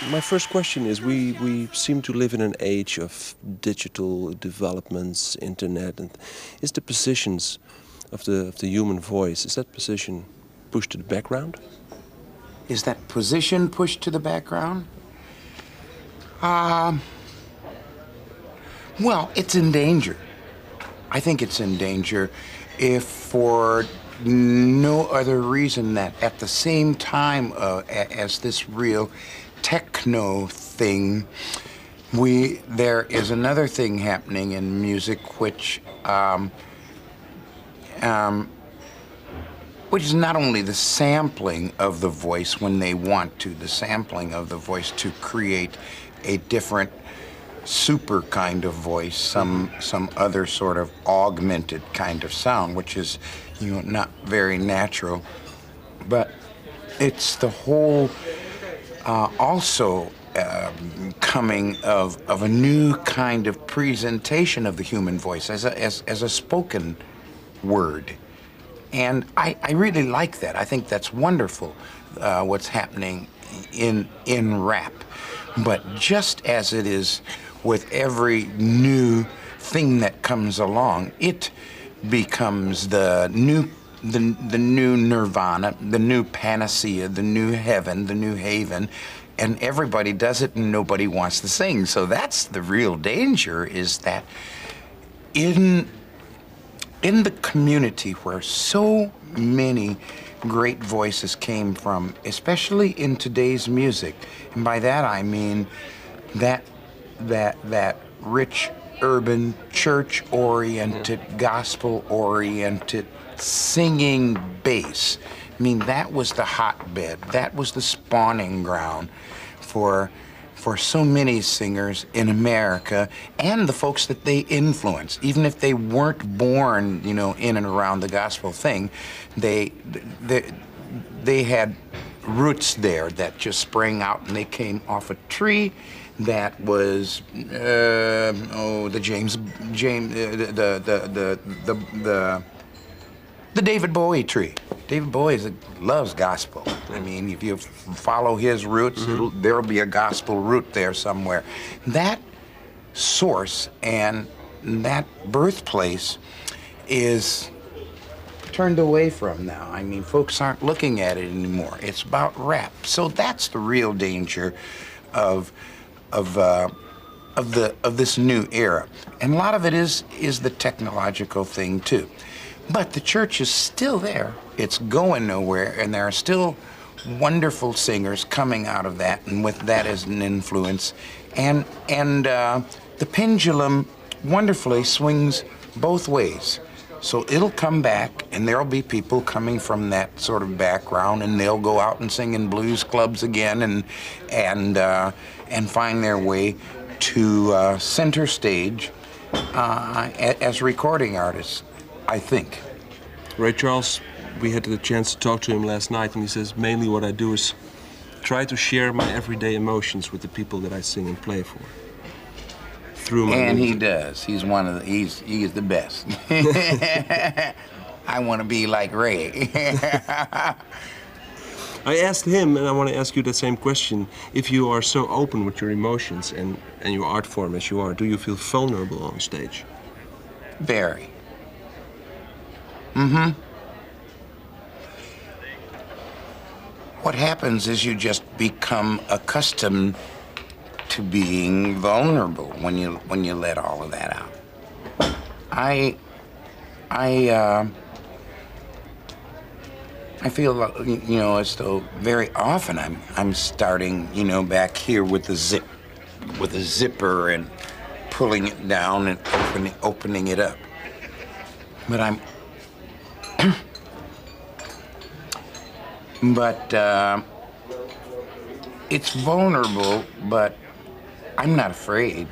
My first question is, we seem to live in an age of digital developments, internet, and is the positions of the human voice, is that position pushed to the background? Is that position pushed to the background? Well, it's in danger. I think it's in danger if for no other reason that at the same time as this real techno thing, there is another thing happening in music which is not only the sampling of the voice when they want to, the sampling of the voice to create a different super kind of voice, some other sort of augmented kind of sound, which is, you know, not very natural. But it's the whole also coming of a new kind of presentation of the human voice as a spoken word. And I really like that. I think that's wonderful, what's happening in rap. But just as it is with every new thing that comes along, it becomes the new nirvana, the new panacea, the new heaven, the new haven, and everybody does it and nobody wants to sing. So that's the real danger, is that in the community where so many great voices came from, especially in today's music, and by that I mean that rich, urban, church-oriented, gospel-oriented, singing bass. I mean, that was the hotbed. That was the spawning ground for so many singers in America and the folks that they influenced. Even if they weren't born, you know, in and around the gospel thing, they had roots there that just sprang out, and they came off a tree that was the David Bowie tree. David Bowie loves gospel. I mean, if you follow his roots, there'll be a gospel root there somewhere. That source and that birthplace is turned away from now. I mean, folks aren't looking at it anymore. It's about rap. So that's the real danger of this new era. And a lot of it is the technological thing too. But the church is still there. It's going nowhere, and there are still wonderful singers coming out of that, and with that as an influence. And the pendulum wonderfully swings both ways. So it'll come back, and there'll be people coming from that sort of background, and they'll go out and sing in blues clubs again, and find their way to center stage as recording artists, I think. Ray Charles, we had the chance to talk to him last night, and he says, mainly what I do is try to share my everyday emotions with the people that I sing and play for. Through my and music. He does. He's one of the, he is the best. I want to be like Ray. I asked him, and I want to ask you the same question. If you are so open with your emotions and your art form as you are, do you feel vulnerable on stage? Very. Mm-hmm. What happens is you just become accustomed to being vulnerable when you let all of that out. I feel, you know, as though very often I'm starting, you know, back here with a zipper and pulling it down and opening it up. But it's vulnerable, but I'm not afraid.